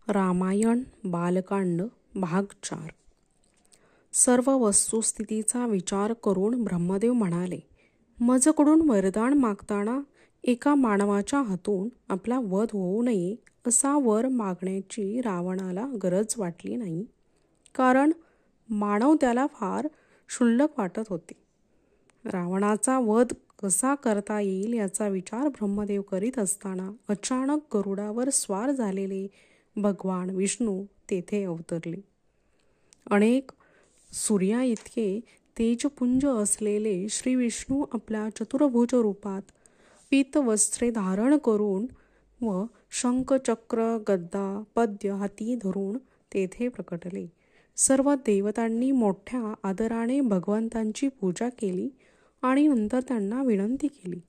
रामायण बालकांड भाग 4. सर्व वस्तुस्थितीचा विचार करून ब्रह्मदेव म्हणाले, मजकडून वरदान मागताना एका मानवाच्या हातून आपला वध होऊ नये असा वर मागण्याची रावणाला गरज वाटली नाही, कारण मानव त्याला फार क्षुल्लक वाटत होते. रावणाचा वध कसा करता येईल याचा विचार ब्रह्मदेव करीत असताना अचानक गरुडावर स्वार झालेले भगवान विष्णू तेथे अवतरले. अनेक सूर्या इतके तेजपुंज असलेले श्री विष्णू आपल्या चतुर्भुज रूपात पीत वस्त्रे धारण करून व शंख चक्र गदा पद्य हाती धरून तेथे प्रकटले. सर्व देवतांनी मोठ्या आदराने भगवंतांची पूजा केली आणि नंतर त्यांना विनंती केली,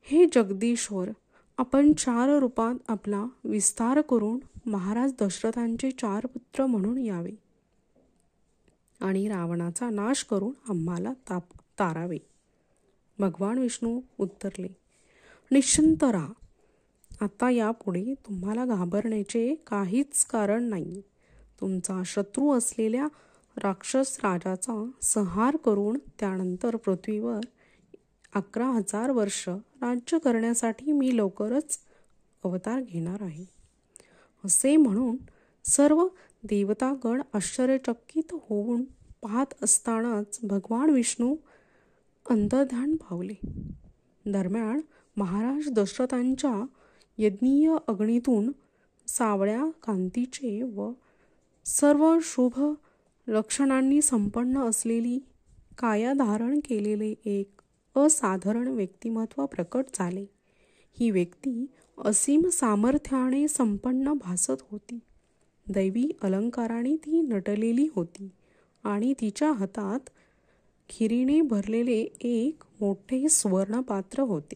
हे जगदीश्वर, आपण 4 रूपात आपला विस्तार करून महाराज दशरथांचे 4 पुत्र म्हणून यावे आणि रावणाचा नाश करून आम्हाला तारावे. भगवान विष्णू उत्तरले, निश्चिंत राहा, आता यापुढे तुम्हाला घाबरण्याचे काहीच कारण नाही. तुमचा शत्रू असलेल्या राक्षस राजाचा संहार करून त्यानंतर पृथ्वीवर 11,000 वर्ष राज्य करण्यासाठी मी लवकरच अवतार घेणार आहे. असे म्हणून सर्व देवतागण आश्चर्यचकित होऊन पाहत असतानाच भगवान विष्णू अंतर्धान पावले. दरम्यान महाराज दशरथांच्या यज्ञीय अग्नीतून सावळ्या कांतीचे व सर्व शुभ लक्षणांनी संपन्न असलेली काया धारण केलेले एक असाधारण व्यक्तिमत्व प्रकट झाले. ही व्यक्ती असीम सामर्थ्याने संपन्न भासत होती. दैवी अलंकाराने ती नटलेली होती आणि तिच्या हातात खिरीने भरलेले एक मोठे सुवर्णपात्र होते.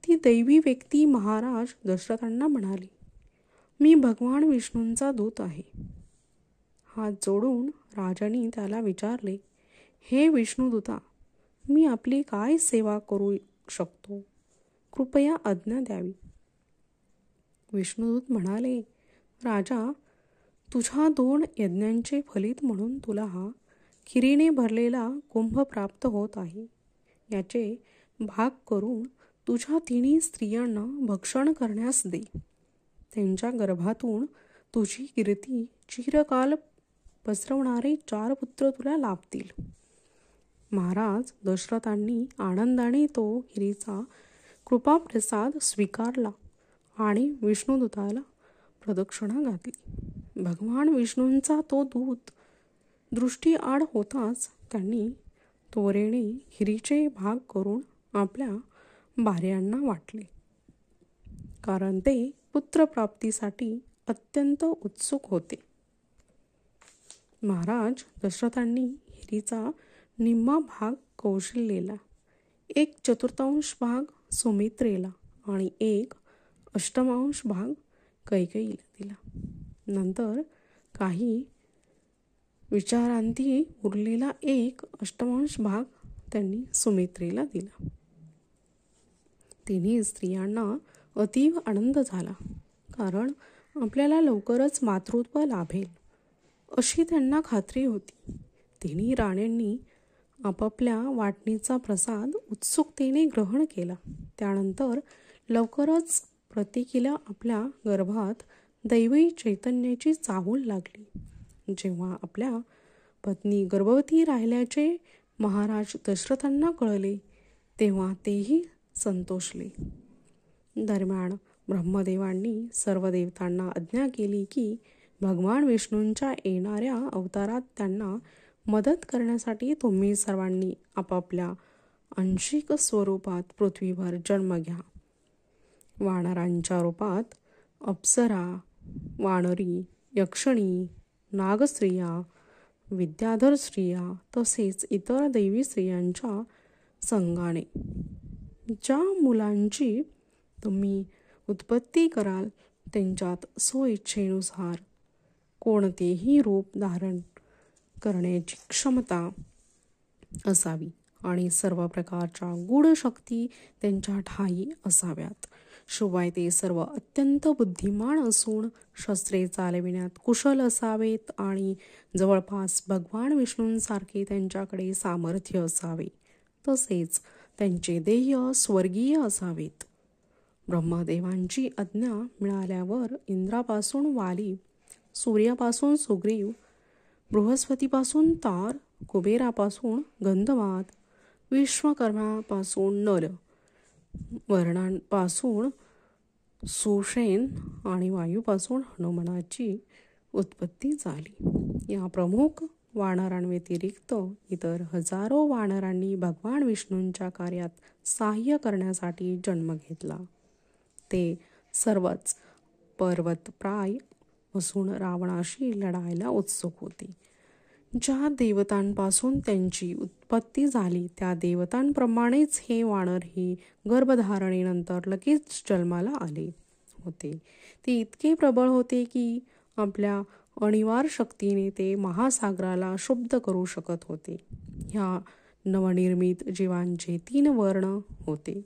ती दैवी व्यक्ती महाराज दशरथांना म्हणाली, मी भगवान विष्णूंचा दूत आहे. हात जोडून राजांनी त्याला विचारले, हे विष्णुदूता, मी आपली काय सेवा करू शकतो? कृपया आज्ञा द्यावी. विष्णुदूत म्हणाले, राजा, तुझ्या 2 यज्ञांचे फलित म्हणून तुला हा खिरीने भरलेला कुंभ प्राप्त होत आहे. याचे भाग करून तुझ्या 3 स्त्रियांना भक्षण करण्यास दे. त्यांच्या गर्भातून तुझी कीर्ती चिरकाल पसरवणारे 4 पुत्र तुला लाभतील. महाराज दशरथांनी आनंदाने तो खिरीचा कृपाप्रसाद स्वीकारला आणि विष्णुदूताला प्रदक्षिणा घातली. भगवान विष्णूंचा तो दूत दृष्टीआड होताच त्यांनी त्वरेने खिरीचे भाग करून आपल्या भार्यांना वाटले, कारण ते पुत्रप्राप्तीसाठी अत्यंत उत्सुक होते. महाराज दशरथांनी खिरीचा निम्मा भाग कौशल्येला, 1/4 भाग सुमित्रेला आणि 1/8 भाग कैकेयीला दिला. नंतर काही विचारांती उरलेला 1/8 भाग त्यांनी सुमित्रेला दिला. 3 स्त्रियांना अतीव आनंद झाला, कारण आपल्याला लवकरच मातृत्व लाभेल अशी त्यांना खात्री होती. 3 राण्यांनी आपापल्या वाटणीचा प्रसाद उत्सुकतेने ग्रहण केला. त्यानंतर लवकरच प्रत्येकीला आपल्या गर्भात दैवी चैतन्याची चाहूल लागली. जेव्हा आपल्या पत्नी गर्भवती राहिल्याचे महाराज दशरथांना कळले, तेव्हा तेही संतोषले. दरम्यान ब्रह्मदेवांनी सर्व देवतांना आज्ञा केली की भगवान विष्णूंच्या येणाऱ्या अवतारात त्यांना मदत करण्यासाठी तुम्ही सर्वांनी आपापल्या आंशिक स्वरूपात पृथ्वीवर जन्म घ्या. वानरांच्या रूपात अप्सरा, वानरी, यक्षिणी, नागस्त्रिया, विद्याधर स्त्रिया तसेच इतर दैवी स्त्रियांच्या संघाने ज्या मुलांची तुम्ही उत्पत्ती कराल त्यांच्यात स्वइच्छेनुसार कोणतेही रूप धारण करण्याची क्षमता असावी आणि सर्व प्रकारच्या गूढ शक्ती त्यांच्या ठायी असाव्यात. शिवाय ते सर्व अत्यंत बुद्धिमान असून शस्त्रे चालविण्यात कुशल असावेत आणि जवळपास भगवान विष्णूंसारखे त्यांच्याकडे सामर्थ्य असावे. तसेच त्यांचे ध्येय स्वर्गीय असावेत. ब्रह्मदेवांची आज्ञा मिळाल्यावर इंद्रापासून वाली, सूर्यापासून सुग्रीव, बृहस्पतीपासून तार, कुबेरापासून गंधमाद, विश्वकर्मापासून नल, वर्णांपासून सुषेण आणि वायूपासून हनुमानाची उत्पत्ती झाली. या प्रमुख वानरांव्यतिरिक्त इतर हजारो वानरांनी भगवान विष्णूंच्या कार्यात सहाय्य करण्यासाठी जन्म घेतला. ते सर्वच पर्वतप्राय असून रावणाशी लढायला उत्सुक होते. ज्या देवतांपासून त्यांची उत्पत्ती झाली त्या देवतांप्रमाणेच हे वानरही गर्भधारणेनंतर लगेच जन्माला आले होते. ते इतके प्रबळ होते की आपल्या अणिवार शक्तीने ते महासागराला शुद्ध करू शकत होते. ह्या नवनिर्मित जीवांचे 3 वर्ण होते: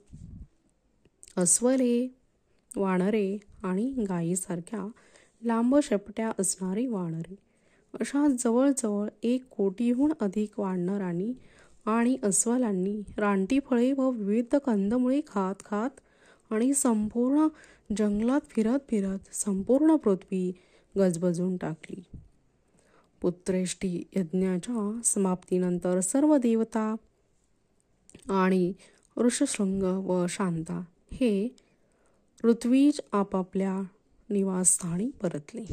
अस्वले, वानरे आणि गायीसारख्या लांब शेपट्या असणारी वानरे. अशा जवळजवळ 1 कोटीहून अधिक वानरांनी आणि अस्वलांनी रानटी फळे व विविध कंदमुळे खात खात आणि संपूर्ण जंगलात फिरत फिरत संपूर्ण पृथ्वी गजबजून टाकली. पुत्रेष्ठी यज्ञाच्या समाप्तीनंतर सर्व देवता आणि ऋषशृंग व शांता हे ऋत्विज आपापल्या निवासस्थानी परतले.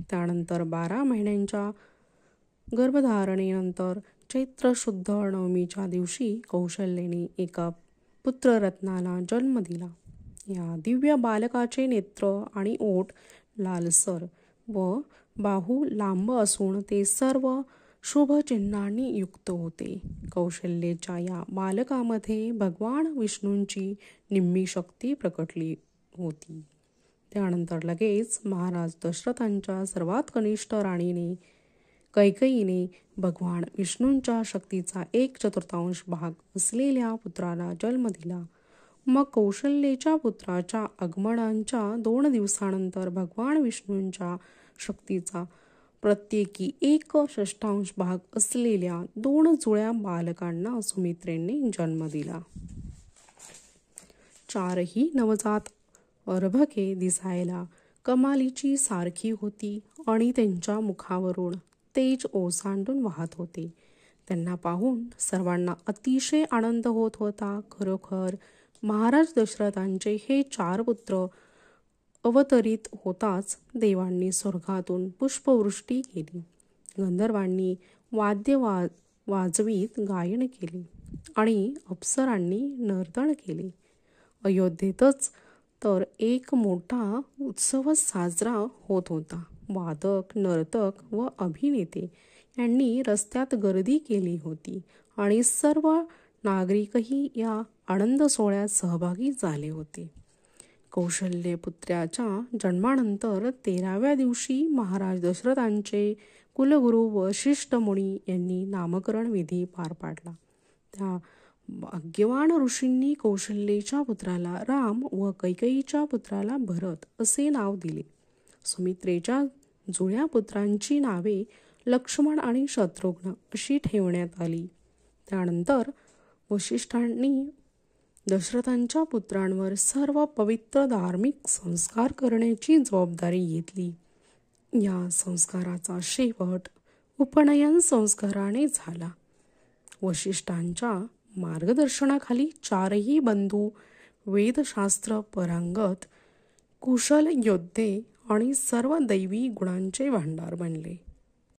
त्यानंतर 12 महिन्यांच्या गर्भधारणेनंतर चैत्र शुद्ध नवमीच्या दिवशी कौशल्येने एका पुत्ररत्नाला जन्म दिला. या दिव्य बालकाचे नेत्र आणि ओठ लालसर व बाहू लांब असून ते सर्व शुभ चिन्हांनी युक्त होते. कौशल्येच्या या बालकामध्ये भगवान विष्णूंची निम्मी शक्ती प्रकटली होती. त्यानंतर लगेच महाराज दशरथांच्या सर्वात कनिष्ठ राणीने कैकेयीने भगवान विष्णूंच्या शक्तीचा 1/4 भाग असलेल्या पुत्राला जन्म दिला. मग कौशल्येच्या पुत्राच्या आगमनाच्या 2 दिवसानंतर भगवान विष्णूंच्या शक्तीचा प्रत्येकी 1/6 भाग असलेल्या 2 जुळ्या बालकांना सुमित्रेने जन्म दिला. 4ही नवजात अर्भके दिसायला कमालीची सारखी होती आणि त्यांच्या मुखावरून तेज ओसांडून वाहत होते. त्यांना पाहून सर्वांना अतिशय आनंद होत होता. खरोखर महाराज दशरथांचे हे 4 पुत्र अवतरित होताच देवांनी स्वर्गातून पुष्पवृष्टी केली. गंधर्वांनी वाद्य वाजवीत गायन केले आणि अप्सरांनी नर्तन केले. अयोध्येतच तर एक मोठा उत्सवच साजरा होत होता. वादक, नर्तक व अभिनेते यांनी रस्त्यात गर्दी केली होती आणि सर्व नागरिकही या आनंद सोहळ्यात सहभागी झाले होते. कौशल्य पुत्राच्या जन्मानंतर 13व्या दिवशी महाराज दशरथांचे कुलगुरू वशिष्ठ मुनी यांनी नामकरण विधी पार पाडला. त्या भाग्यवान ऋषींनी कौशल्येच्या पुत्राला राम व कैकेयीच्या पुत्राला भरत असे नाव दिले. सुमित्रेच्या जुळ्या पुत्रांची नावे लक्ष्मण आणि शत्रुघ्न अशी ठेवण्यात आली. त्यानंतर वशिष्ठांनी दशरथांच्या पुत्रांवर सर्व पवित्र धार्मिक संस्कार करण्याची जबाबदारी घेतली. या संस्काराचा शेवट उपनयन संस्काराने झाला. वशिष्ठांच्या मार्गदर्शनाखाली 4ही बंधू वेदशास्त्र पारंगत, कुशल योद्धे आणि सर्व दैवी गुणांचे भांडार बनले.